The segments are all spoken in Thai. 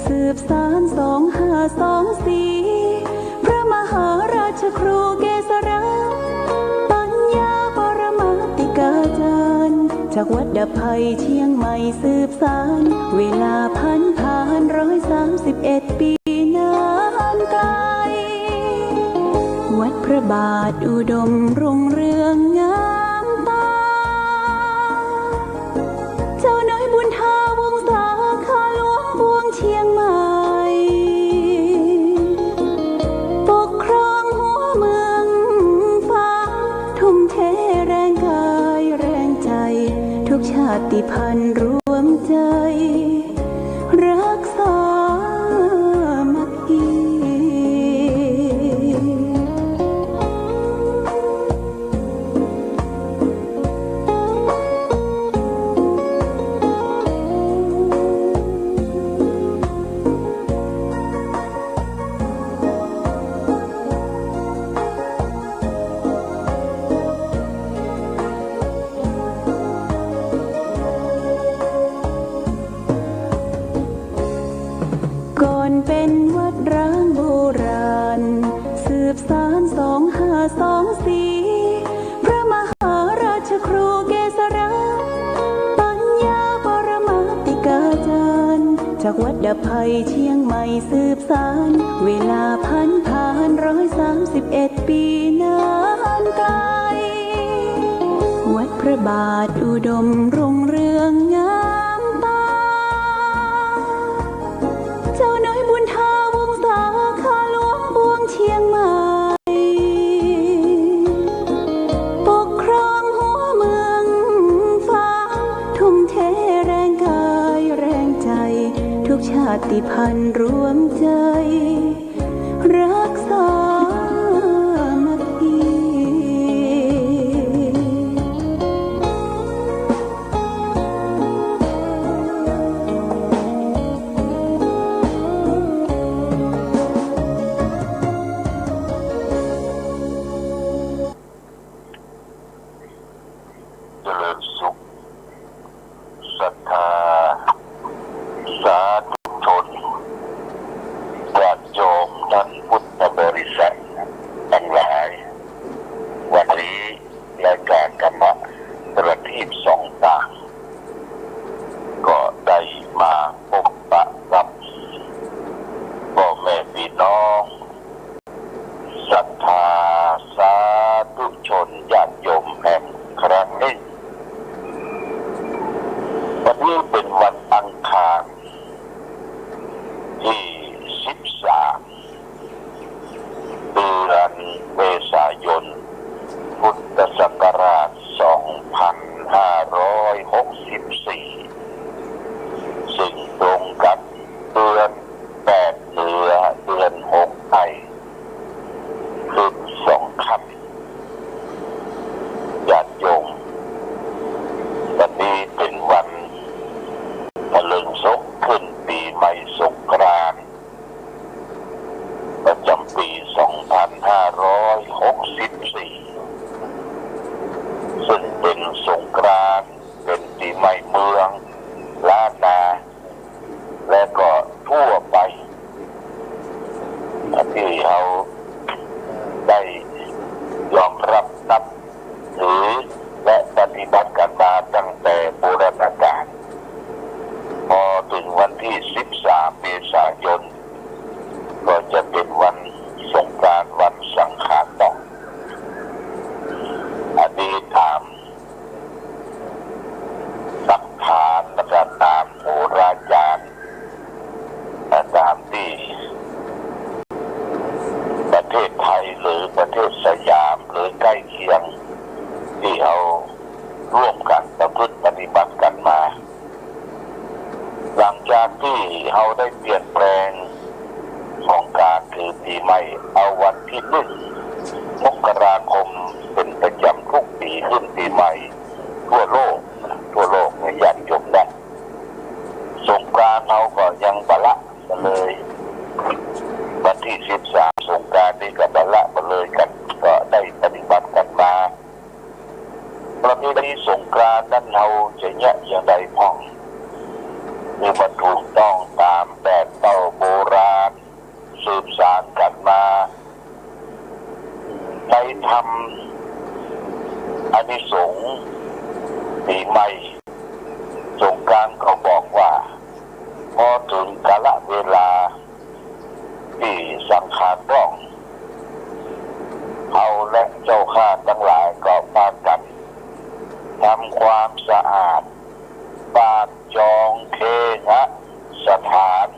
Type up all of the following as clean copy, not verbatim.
สืบสาน2524พระมหาราชครูเกษราปัญญาปรมาติกาจารย์จากวัดดำไพเชียงใหม่สืบสานเวลาผ่าน131 ปีนานไกลวัดพระบาทอุดมรุ่งเรืองงามตาเจ้าน้อยบุญทาวงศาข้าหลวงบวงเชียงใหม่ปกครองหัวเมืองฟ้าทุ่มเทแรงกายแรงใจทุกชาติพันธุ์รวมใจรักษามัคคีก่อนเป็นวัดร้างโบราณสืบสาน2524พระมหาราชครูเกษราปัญญาปรมาติกาจารย์จากวัดดำไพเชียงใหม่สืบสานเวลาผ่าน131 ปีนานไกลวัดพระบาทอุดมรุ่งเรืองงามตาเจ้าน้อยบุญทาวงศาข้าหลวงบวงเชียงใหม่ปกครองหัวเมืองฟ้าทุ่มเทแรงกายแรงใจทุกชาติพันธุ์รวมใจรักษามัคคีเจริญสุขศรัทธาสาธุชนญาติโยมท่านพุทธบริษัททั้งหลายวันนี้รายการธรรมะประทีปสองตาก็ได้มาพบปะกับพ่อแม่พี่น้องศรัทธาสาธุชนญาติโยมแห่งครั้งนี้วันนี้เป็นวันอังคารที่13เดือนเมษายนพุทธศักราช2564ซึ่งตรงกับเดือน8เดือน6ไทยคือ2ค่ำญาติโยมวันนี้เป็นวันตะลึงศกขึ้นปีใหม่สงกรานต์ประจำปี2564ซึ่งเป็นสงกรานต์เป็นปีใหม่เมืองล้านนาและก็ทั่วไปที่เราได้ยอมรับนับถือและปฏิบัติกันมาตั้งแต่โบราณกาลพอถึงวันที่13 เมษายนก็จะเป็นวันสงกรานต์วันสังขารต่ออันนี้ตามหลักฐานและก็ตามโหราจารย์ตามที่ประเทศไทยหรือประเทศสยามหรือใกล้เคียงที่เอาร่วมกันประพฤติปฏิบัติกันมาหลังจากที่เราได้เปลี่ยนแปลงของการถือปีใหม่เอาวันที่1 มกราคมเป็นประจำทุกปีขึ้นปีใหม่ทั่วโลกในญาติโยมได้สงกรานต์เราก็ยังบละเลยวันที่13สงกรานต์นี่ก็บละเลยกันก็ได้ปฏิบัติกันมาประเพณีสงกรานต์นั้นเราจะแยกอย่างใดพ้อง คือมันถูกต้องตามแบบเต้าโบราณสืบสานกันมาไปทำอานิสงส์ปีใหม่สงกรานต์เขาบอกว่าพอถึงกาลเวลาที่สังขารร่องเขาและเจ้าข้าทั้งหลายก็พากันทำความสะอาดบ้านจองเคหสถาน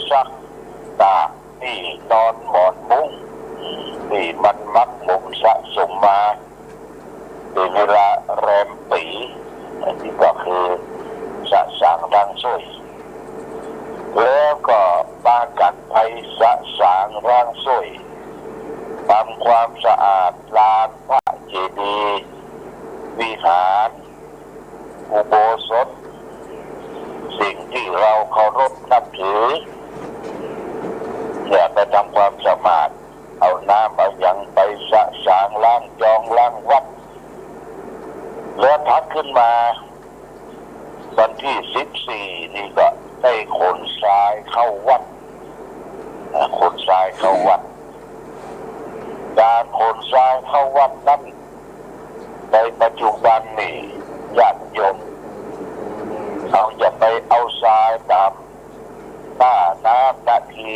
ซักตากที่นอนหมอนมุ้งที่มันมักหมมสะสมมาเป็นเวลาแรมปีอันนี้ก็คือสะสางร่างช่วยแล้วก็พากันไปสะสางร่างช่วยทำความสะอาดลานพระเจดีย์วิหารอุโบสถสิ่งที่เราเคารพนับถืออย่าไปทำความสะอาดเอาน้ำเอาหยังไปสะสางล้างจองล้างวัดแล้วทักขึ้นมาวันที่14นี่ก็ได้ขนทรายเข้าวัดขนทรายเข้าวัดการขนทรายเข้าวัดนั้นในปัจจุบันนี่ญาติโยมเราอย่าไปเอาทรายตามหน้าน้ำนาที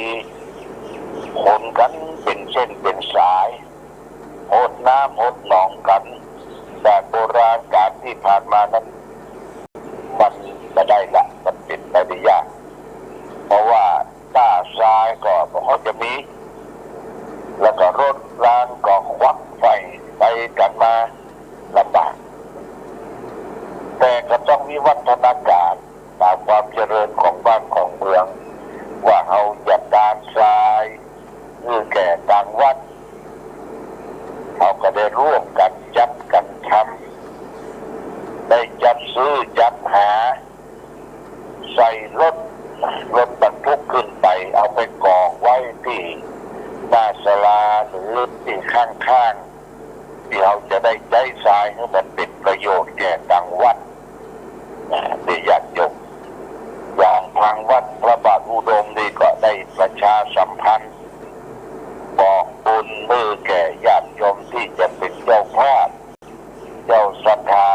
ขนกันเป็นเส้นเป็นสายหดน้ำหดหนองกันแต่โบราณการที่ผ่านมานั้นมันไม่ได้ละมันเป็นไปได้ยากเพราะว่าหน้าทรายก็เขาจะมีแล้วก็รถรางก็ควักไฟไปกันมาลำบากแต่ก็ต้องมีวัฒนาการตามความเจริญของบ้านของเมืองว่าเอาจัดการทรายคือแก่ต่างวัดเขาก็ได้ร่วมกันจัดกันทำได้จัดซื้อจัดหาใส่รถบรรทุกขึ้นไปเอาไปกองไว้ที่หน้าศาลาหรือที่ข้างๆที่เราจะได้ใช้ทรายให้มันเป็นประโยชน์แก่ต่างวัดที่ญาติโยมอย่างทางวัดพระบาทอุดมนี่ก็ได้ประชาสัมพันธ์บอกบุญมือแก่ญาติโยมที่จะเป็นเจ้าภาพเจ้าศรัทธา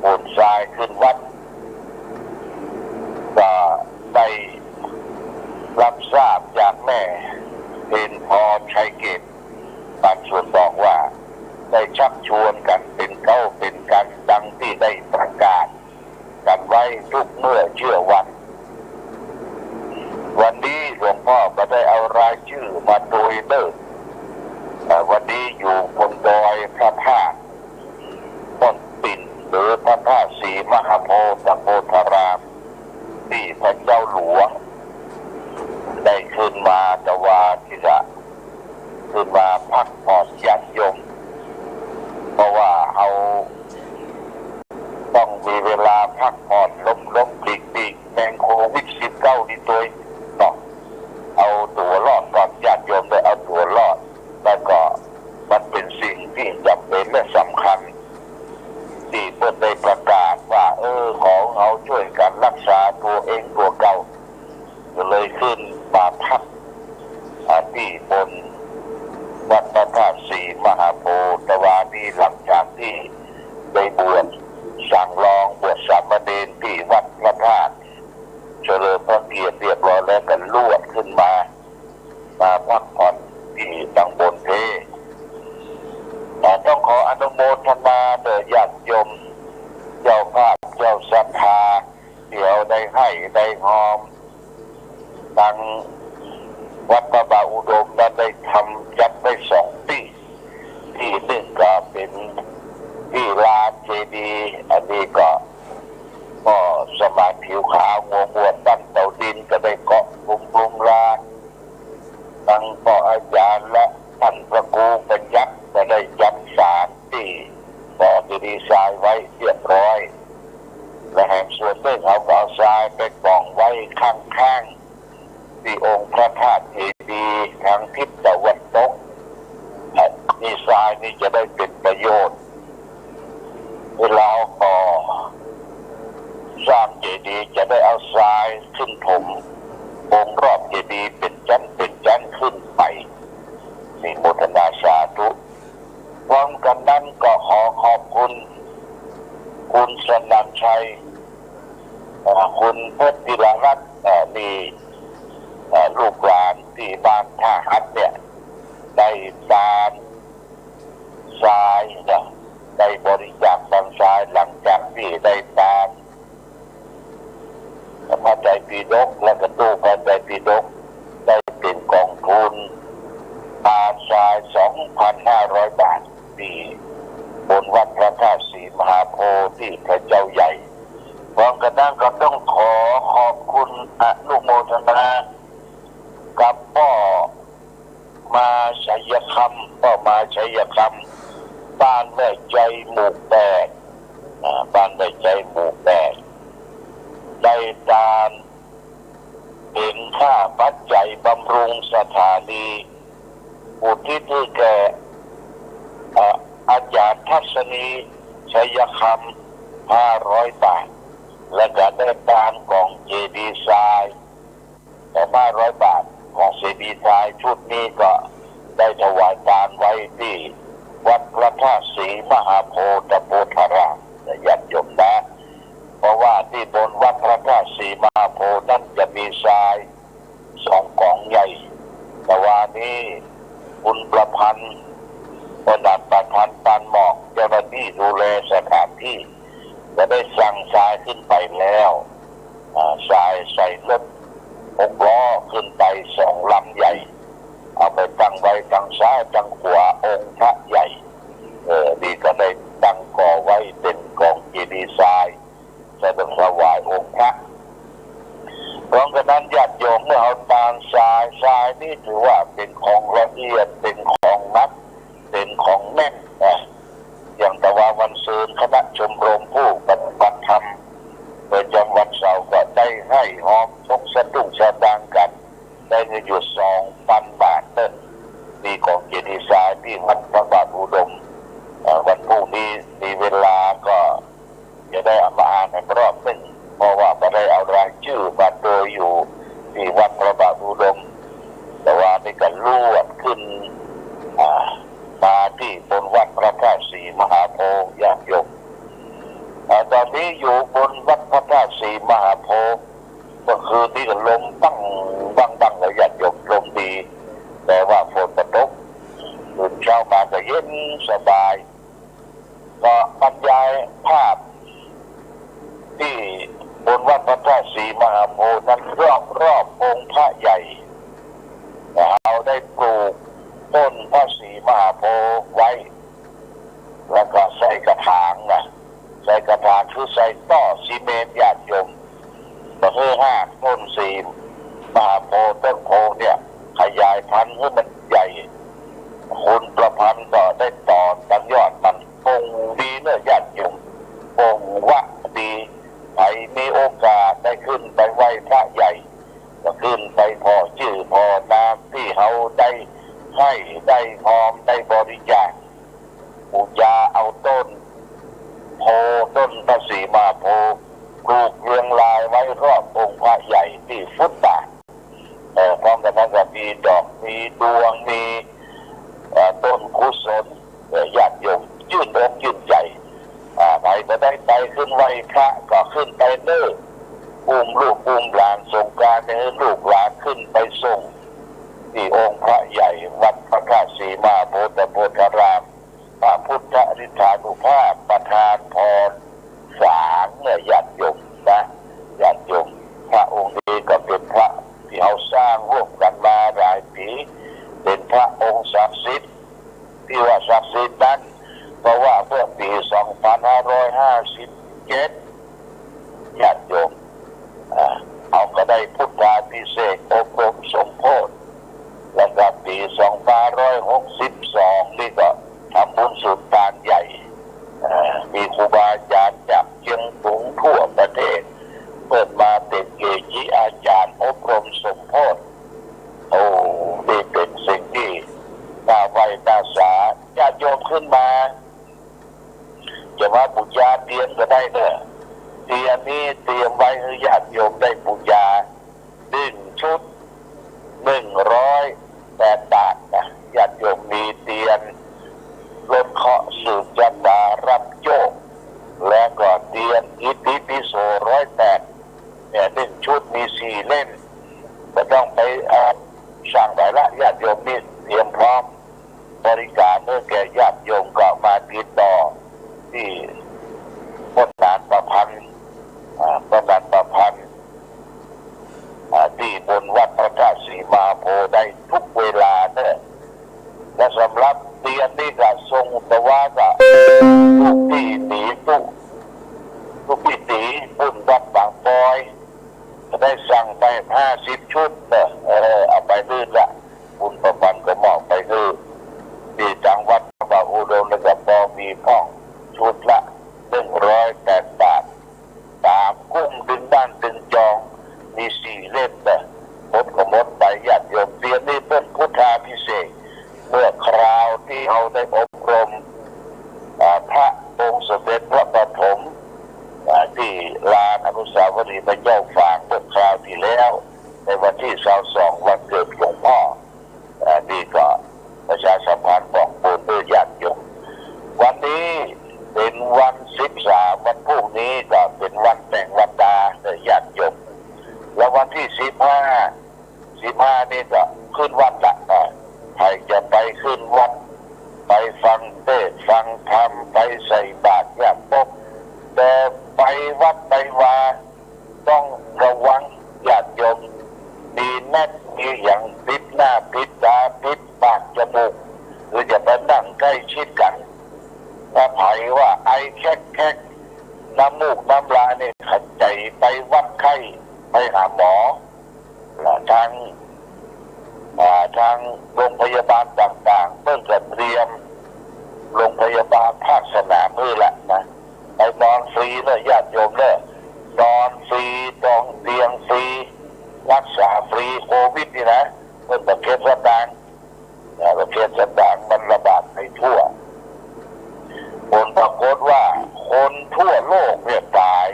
ขนทรายขึ้นวัดก็ได้รับทราบจากแม่เป็นพอชัยเกตบางส่วนบอกว่าได้ชักชวนกันเป็นเข้าเป็นกันดังที่ได้ประกาศกันไว้ทุกเมื่อเชื่อวันนี้หลวงพ่อก็ได้เอารายชื่อมาโดยเลิกวันนี้อยู่บนดอยพระธาตุต้นปิ่นหรือพระธาตุศรีมหาโพธิ์โพธารามที่พระเจ้าหลวงได้ขึ้นมาตวาทิระขึ้นมาพักผ่อนญาติโยมเพราะว่าเอาต้องมีเวลาพักผ่อนล้มปลีกแมงโควิด-19นี่ตัวต้องเอาตัวรอดก่อนญาติโยมได้เอาตัวรอดแล้วก็มันเป็นสิ่งที่จำเป็นและสำคัญที่เพื่อนได้ประกาศว่าของเอาช่วยกันรักษาตัวเองตัวเก่าก็เลยขึ้นมาพักที่บนวัดพระธาตุศรีมหาโพธิ์วานีหลังจากที่ได้บวชสั่งรองบวชสามเณรที่วัดพระธาตุเฉลิมพระเกียรติเรียบร้อยแล้วกันลวดขึ้นมาพักผ่อนที่ตำบลเพต้องขออนุโมทนาโดยญาติโยมเจ้าภาพเจ้าศรัทธาเดี๋ยวได้ให้ได้หอมตั้งวัดพระบาทอุดมนั้นได้ทำจัดได้2ที่หนึ่งก็เป็นที่ลานเจดีย์อันนี้ก็สมาธิผิวขาวงัวบวชตั้งเต่าดินก็ได้เกาะกลุ่มลานตั้งพ่ออาจารย์และท่านพระครูประยักษ์ก็ได้จัดสารที่ต่อดีไซน์ไว้เรียบร้อยและแห่งส่วนหนึ่งเอาทรายไปกองไว้ข้างๆที่องค์พระธาตุเจดีย์ทางทิศตะวันตกนี่ทรายนี่จะได้เป็นประโยชน์เวลาก่อ ขึ้นถมองค์รอบเจดีย์เป็นชั้นขึ้นไปนี่โมทนาสาธุพร้อมกันนั้นก็ขอขอบคุณคุณสนันชัยคุณเพชรธีรรัตน์มีลูกหลานที่บ้านท่าฮัดเนี่ยได้ตามทรายนะได้บริจาคบางทรายหลังจากที่ได้ตามพระไตรปิฎกและกระตู้พระไตรปิฎกได้เป็นกองทุนทานทราย 2,500 บาทที่บนวัดพระธาตุศรีมหาโพธิ์ที่พระเจ้าใหญ่พร้อมกันนั้นก็ต้องขอขอบคุณอนุโมทนากับพ่อมาชัยคำบ้านแม่ใจหมู่แปดบ้านแม่ใจหมู่แปดได้ตามเป็นค่าปัจจัยบำรุงสถานีอุทิศให้แก่อาจารย์ทัศนีชัยคำ500 บาทและก็ได้ตามกล่องเจดีย์ทราย500 บาทของเจดีย์ทรายชุดนี้ก็ได้ถวายทานไว้ที่วัดพระธาตุศรีมหาโพธิ์โพธารามญาติโยมนะเพราะว่าที่บนวัดพระธาตุศรีมหาโพธิ์นั้นจะมีทราย2 กล่องใหญ่แต่ว่านี้คุณประพันธ์ประดับประธานปานหมอกเจ้าหน้าที่ดูแลสถานที่จะได้สั่งทรายขึ้นไปแล้วทรายใส่รถ6 ล้อขึ้นไป2 ลำใหญ่เอาไปตั้งไว้ทางซ้ายทางขวาองค์พระใหญ่นี่ก็ได้ตั้งก่อไว้เป็นกองเจดีย์ทรายจะต้องถวายองค์พระเพราะฉะนั้นญาติโยมเมื่อเอาตามทรายนี่ถือว่าเป็นของละเอียดเป็นของนักเป็นของแน่นอย่างแต่ว่าวันศุกร์คณะชมรมผู้ปฏิบัติธรรมประจำวันเสาร์ก็ได้ให้หอมทกสะดุ้งสะดางกันได้เงินอยู่ 2,000 บาทมีของเจดีย์ทรายที่วัดพระบาทอุดมวันพรุ่งนี้มีเวลาก็จะได้เอามาอ่านในรอบหนึ่งเพราะว่าไม่ได้เอารายชื่อมาโดยอยู่ที่วัดพระบาทอุดมแต่ว่านี่ก็ลวดขึ้นมาที่บนวัดพระธาตุศรีมหาโพธิ์ญาติโยมตอนนี้อยู่บนวัดพระธาตุศรีมหาโพธิ์เมื่อคืนนี้ก็ลมบังเลยญาติโยมลมดีแต่ว่าฝนตกตื่นเช้ามาก็เย็นสบายก็บรรยายภาพที่บนวัดพระธาตุศรีมหาโพธิ์นั้นรอบองค์พระใหญ่เราได้ปลูกต้นพระศรีมหาโพธิ์ไว้แล้วก็ใส่กระถางคือใส่ต่อซีเมนต์ญาติโยมก็คือ5 ต้นศรีมหาโพธิ์ต้นโพเนี่ยขยายพันธุ์ให้มันใหญ่คุณประพันธ์ก็ได้ต่อตั้งยอดมันองดีเนื้อญาติโยมองวะดีใครมีโอกาสได้ขึ้นไปไหว้พระใหญ่ก็ขึ้นไปพอชื่อพอนามที่เขาได้ให้ได้พร้อมได้บริจาคบูชาเอาต้นโพต้นพระศรีมหาโพธิ์ปลูกเรียงรายไว้รอบองค์พระใหญ่ที่ฟุตบาทพร้อมกันนั้นก็มีดอกมีดวงมีต้นกุศลญาติโยมยื่นอกยื่นใจใครจะได้ไปขึ้นไหว้พระก็ขึ้นไปเน้ออุ้มลูกอุ้มหลานสงกรานต์ให้ลูกหลานขึ้นไปส่งที่องค์พระใหญ่วัดพระธาตุศรีมหาโพธิ์โพธารามพระพุทธอริธานุภาพประทานพรฝางเนี่ยญาติโยมนะญาติโยมพระองค์นี้ก็เป็นพระที่เขาสร้างร่วมกันมาหลายปีเป็นพระองค์ศักดิ์สิทธิ์ที่ว่าศักดิ์สิทธิ์นั้นเพราะว่าเมื่อปี 2557 ญาติโยมเขาก็ได้พุทธาภิเษกอบรมสมโภชแล้วก็ปี 2562 นี่ก็ทำบุญสุดทานใหญ่มีครูบาอาจารย์จากเชียงตุงทั่วประเทศเปิดมาเป็นเกจิอาจารย์อบรมสมโภชนี่เป็นสิ่งที่น่าไว้น่าสาญาติโยมขึ้นมาจะมาบูชาเทียนก็ได้เนอะเทียนนี้เตรียมไว้ให้ญาติโยมได้บูชา ดึงชุด108 บาทนะญาติโยมมีเตียนรถเคาะสืบชะตารับโชคและก็เตียนอิติปิโส108เนี่ย1 ชุดมี4 เล่มก็ต้องไปสั่งไปละญาติโยมนี่เตรียมพร้อมบริการเมื่อแก่ญาติโยมก็มาติดต่อที่พจนานประพันธ์ที่บนวัดพระธาตุสีมาโพได้ทุกเวลาเนี่ยและสำหรับเตียนนี่ก็ทรงแต่ว่าก็ทุกที่หนีทุกพิธีบุญวัดบางปอยจะได้สั่งไป50 ชุดเนี่ยเอาไปลื่นละบุญประพันธ์ก็มอบไปลื่นที่จังหวัดบางอุดมและก็พอมีพ่องชุดละ108 บาท3 กุ้งดึงด้านดึงจองมี4 เล่มเนี่ยหมดก็หมดไปญาติโยมเตียนนี่เป็นพุทธาภิเษกเมื่อคราวที่เราได้อบรมพระองค์สมเด็จพระปฐมที่ลานอนุสาวรีย์พระเจ้าฝางเมื่อคราวที่แล้วในวันที่22วันเกิดหลวงพ่อนี่ก็ประชาสัมพันธ์บอกบุญด้วยญาติโยมวันนี้เป็นวัน13วันพรุ่งนี้ก็เป็นวันแต่งวันดาด้วยญาติโยมแล้ววันที่15นี่ก็ขึ้นวัดละใครจะไปขึ้นวัดไปฟังเทศน์ฟังธรรมไปใส่บาตรญาติโยมแต่ไปวัดไปวาต้องระวังญาติโยมมีแน่นมีอย่างปิดหน้าปิดตาปิดปากจมูกหรือจะไปนั่งใกล้ชิดกันถ้าไผ่ว่าไอแคกน้ำมูกน้ำลายเนี่ยขัดใจไปวัดไข้ไปหาหมอทางโรงพยาบาลต่างๆเพื่อจะเตรียมโรงพยาบาลภาคสนามมือละนะไปนอนฟรีเลยญาติโยมเลยนอนฟรีจองเตียงฟรีรักษาฟรีโควิดนี่นะเมื่อประเทศต่างมันระบาดไปทั่วผลปรากฏว่าคนทั่วโลกเนี่ยตาย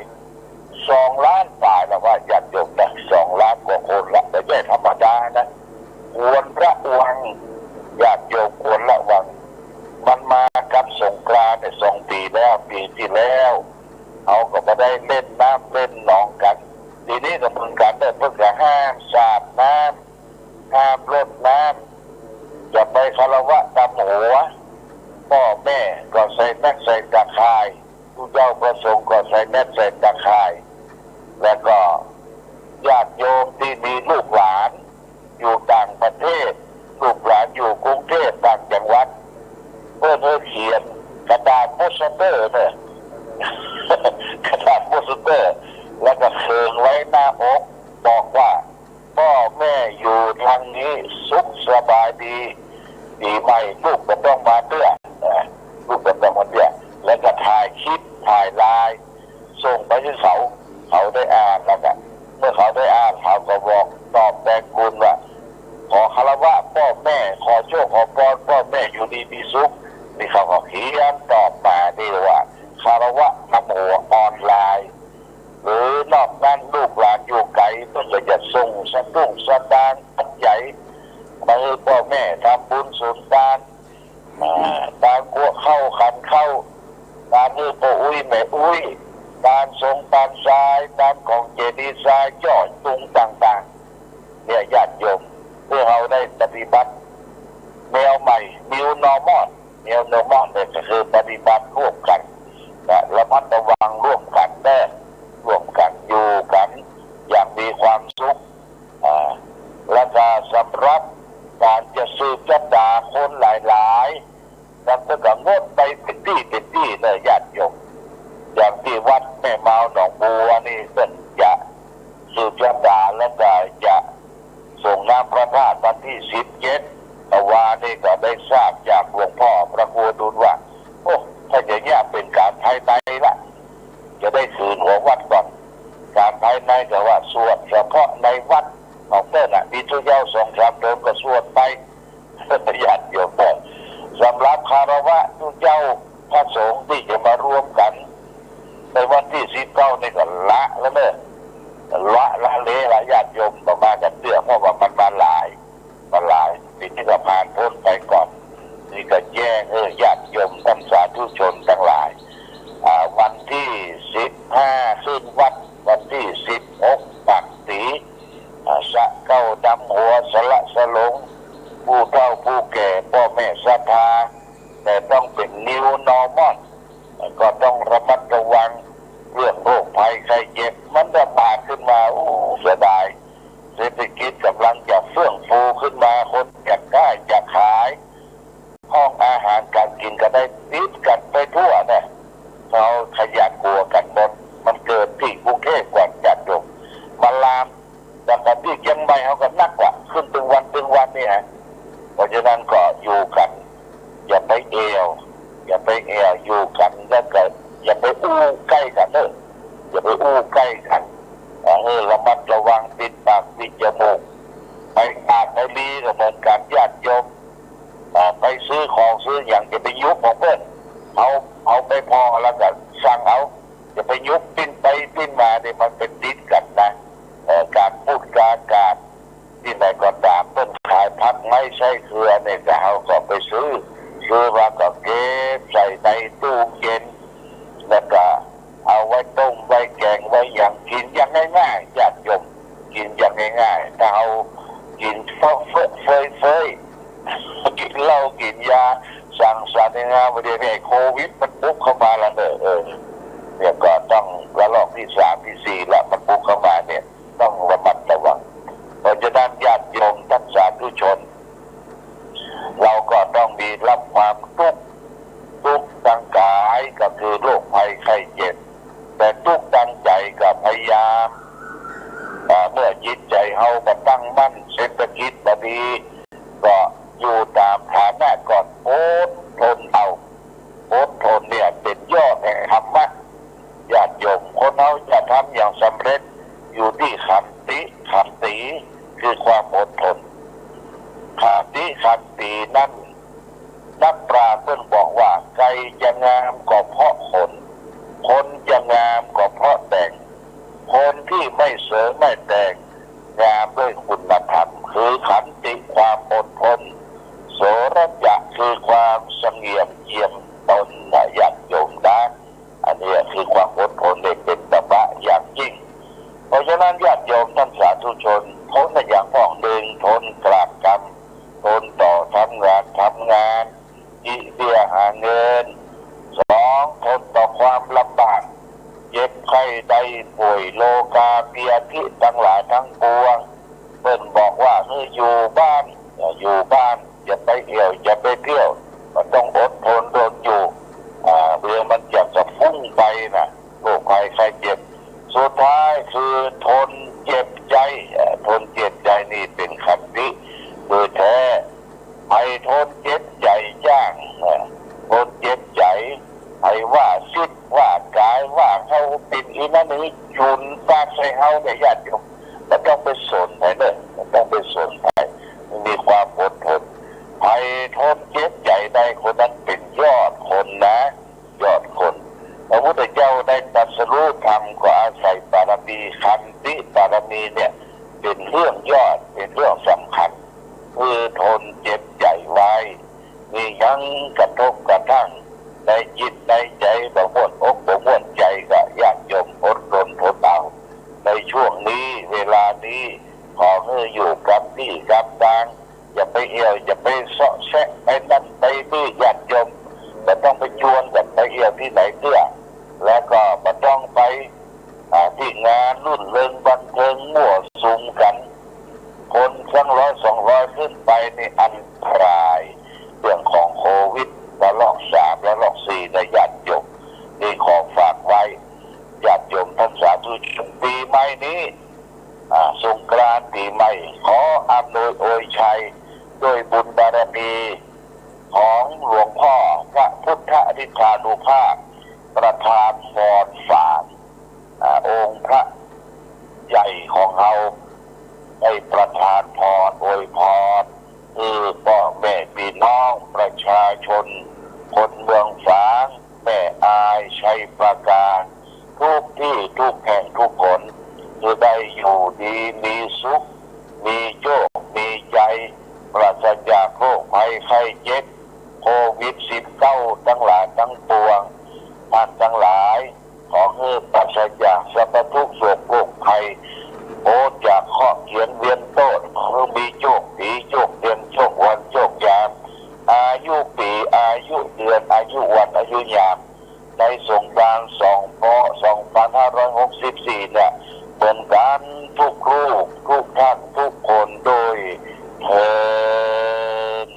2 ล้านตายแล้วว่าญาติโยมนะ2 ล้านกว่าคนละไม่ใช่ธรรมดานะควรระวังญาติโยมควรระวังมันมากับสงกรานต์เนี่ย2 ปีแล้วปีที่แล้วเอาก็มาได้เล่นน้ำเล่นหนองกันทีนี้ก็เหมือนกันเพิ่งจะห้ามสาดน้ำห้ามรดน้ำอย่าไปคารวะตามหัวพ่อแม่ก็ใส่แมสใส่ตะข่ายผู้เจ้าประสงค์ก็ใส่แมสใส่ตะข่ายแล้วก็ญาติโยมที่มีลูกหลานอยู่ต่างประเทศลูกหลานอยู่กรุงเทพต่างจังหวัดเพื่อเขียนกระดาษโปสเตอร์เนี่ย กระดาษโปสเตอร์แล้วก็เขียนไว้หน้าอกบอกว่าพ่อแม่อยู่ทางนี้สุขสบายดีไหมลูกก็ต้องมาเตื้อลูกก็ต้องมาเตื้อแล้วก็ถ่ายคลิปถ่ายไลน์ส่งไปที่เขาได้อ่านแล้วกันเมื่อเขาได้อ่านเขาก็บอกตอบแทนคุณว่าขอคารวะพ่อแม่ขอโชคขอพรพ่อแม่อยู่ดีมีสุขนี่เขาก็เขียนตอบมาดีว่าคารวะทำหัวออนไลน์หรือนอกนั้นลูกหลานอยู่ไกลต้องจะส่งสตุ้งสตางค์ปัจจัยมาให้พ่อแม่ทำบุญสุนทานการกลัวเข้าขันเข้าการมือปู่อุ้ยแม่อุ้ยการทรงปานทรายการของเจดีย์ทรายยอดตุงต่างๆเนี่ยญาติโยมเพื่อเราได้ปฏิบัติแนวใหม่ New Normal เนี่ยก็คือปฏิบัติร่วมกันระมัดระวังร่วมกันร่วมกันอยู่กันอย่างมีความสุขและการสำรับการจะสืบชะตาคนหลายๆนั่นก็งดไปเป็นที่เลยญาติโยมอย่างที่วัดแม่เมาหนองบัวนี่เป็นจะสืบชะตาแล้วก็จะส่งน้ำพระธาตุวันที่17วานี่ก็ได้ทราบจากหลวงพ่อพระครูดุลว่าโอ้ถ้าอย่างนี้เป็นการภายในละจะได้คืนหัววัดก่อนการภายในก็ว่าสวดเฉพาะในวัดของเต้นมีทุกเจ้า2-3 เดิมก็สวดไปญาติโยมสำหรับคารวะทุกเจ้าพระสงฆ์ที่จะมารวมกันในวันที่19นี่ก็ละแล้วเนี่ยละ ละเลละญาติโยมประมาณกันเตื้อเพราะว่ามันมาหลายปีที่ก็ผ่านพ้นไปก่อนนี่ก็แจ้งญาติโยมท่านสาธุชนทั้งหลายวันที่15ขึ้นวัดวันที่16ปักตีสะเก้าดำหัวสละสลงผู้เฒ่าผู้แก่พ่อแม่ศรัทธาแต่ต้องเป็น New Normal ก็ต้องระมัดระวังเรื่องโรคภัยไข้เจ็บมันระบาดขึ้นมาเสียดายเศรษฐกิจกำลังจะเฟื่องฟูขึ้นมาคนอยากได้อยากขายห้องอาหารการกินก็ได้ติดกันไปทั่วเนี่ยเขาขยันกลัวกันหมดมันเกิดที่กรุงเทพก่อนจัดจบมาลามแต่กันที่เชียงใหม่เขาก็นักกว่าขึ้นถึงวันนี่ฮะเพราะฉะนั้นก็อยู่กันอย่าไปเอวอยู่กันแล้วก็อย่าไปอู้ใกล้กันอย่าไปอู้ใกล้กันระมัดระวังปิดปากปิดจมูกไปปากไปลีก็เหมือนกันญาติโยมไปซื้อของซื้ออย่างจะไปยุบของเพื่อนเอาไปพอแล้วก็สั่งเอาจะไปยุบปิ้นไปปิ้นมาเนี่ยมันเป็นติดกันนะการพูดการที่ไหนก็ตามเพื่อนขายพักไม่ใช่เครือเนี่ยก็เอาก็ไปซื้อมาก็เก็บใส่ในตู้เย็นแล้วก็เอาไว้ต้มไว้แกงไว้อย่างกินอย่างง่ายๆญาติโยมกินอย่างง่ายๆถ้าเอากินเฟยกินเหล้ากินยาสั่งสรรค์งานประเดี๋ยวนี้โควิดมันบุกเข้ามาแล้วเนี่ยก็ต้องระลอกที่3ที่4แล้วมันบุกเข้ามาเนี่ยต้องระมัดระวังเพราะฉะนั้นญาติโยมท่านสาธุชนเราก็ต้องมีรับความทุกข์ทางกายก็คือโรคภัยไข้เจ็บแต่ทุกข์ทางใจก็พยายามเมื่อจิตใจเฮาก็ตั้งมั่นเศรษฐกิจดีก็อยู่ตามฐานะก่อนอดทนเนี่ยเป็นยอดแห่งธรรมะญาติโยมคนเราจะทำอย่างสำเร็จอยู่ที่ขันติคือความอดทนขันตินั่นนักปราชญ์เพิ่นบอกว่าไก่จะงามก็เพราะคนจะงามก็เพราะแต่งคนที่ไม่เสริมไม่แต่งงามด้วยคุณธรรมคือขันติความอดทนโสรจะคือความเสงี่ยมเจียมตนญาติโยมนะอันนี้คือความอดทนเป็นตบะอย่างยิ่งเพราะฉะนั้นญาติโยมท่านสาธุชนทนอย่างพ่องหนึ่งทนกราบกรรมทนต่อทำงานอีเบี้ยหาเงิน2ทนต่อความลำบากเจ็บไข้ได้ป่วยโลกาเปียทิทั้งหลายทั้งปวงเพิ่นบอกว่าอยู่บ้านอย่าไปเที่ยวอย่าไปเที่ยวมันต้องอดทนอยู่เรือมันจะฟุ้งไปนะโรคภัยไข้เจ็บสุดท้ายคือทนเจ็บใจนี่เป็นขันติโดยแท้ให้ทนเจ็บใจย่างทนเจ็บใจให้ว่าซิดว่ากายว่าเขาเป็นอีนั่นนี่ชุนปากใส่เฮาเนี่ยญาติโยมมันต้องไปสนไปมันต้องไปสนไปมีความอดทนให้ทนเจ็บใจได้คนนั้นเป็นยอดคนนะยอดคนพระพุทธเจ้าได้ตรัสรู้ธรรมก็อาศัยบารมีขันติบารมีเนี่ยเป็นเรื่องยอดเป็นเรื่องสำคัญคือทนเจ็บใจไว้มียังกระทบกระทั่งในจิตในใจบ่ม่วนอกบ่ม่วนใจก็ญาติโยมอดทนเอาในช่วงนี้เวลานี้ขอให้อยู่กับที่กับทางอย่าไปเอี่ยวอย่าไปเสาะแซะไปนั่นไปนี่ญาติโยมไม่ต้องไปชวนกันไปเอี่ยวที่ไหนเพื่อแล้วก็ไม่ต้องไปที่งานรุ่นเริงบันเทิงมั่วสุมกันคน100-200ขึ้นไปนี่อันตรายเรื่องของโควิดระลอก3ระลอก4ในญาติโยมนี่ขอฝากไว้ญาติโยมท่านสาธุชนปีใหม่นี้สงกรานต์ปีใหม่ขออำนวยอวยชัยด้วยบุญบารมีของหลวงพ่อพระพุทธอธิษฐานุภาพประธานพรฝากองค์พระใหญ่ของเราได้ประทานพรอวยพรคือพ่อแม่พี่น้องประชาชนคนเมืองฝางแม่อายชัยประการทุกที่ทุกแห่งทุกคน จะได้อยู่ดีมีสุขมีโชคมีใจปราศจากโรคภัยไข้เจ็บโควิด-19ทั้งหลายทั้งปวงท่านทั้งหลายขอให้ปราศจากสัพพทุกข์โศกโรคภัยโอ้จากข้อเขียนเวียนโต้ขอให้มีโชคดีโชคเดือนโชควันโชคยามอายุปีอายุเดือนอายุวันอายุยามในสงกรานต์2564เนี่ยเป็นการทุกรูปทุกท่านทุกคนโดยเถิด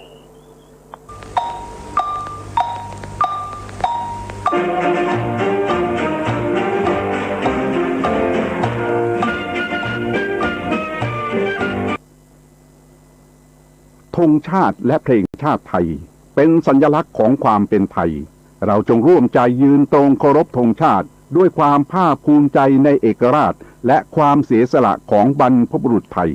ธงชาติและเพลงชาติไทยเป็นสัญลักษณ์ของความเป็นไทยเราจงร่วมใจยืนตรงเคารพธงชาติด้วยความภาคภูมิใจในเอกราชและความเสียสละของบรรพบุรุษไทย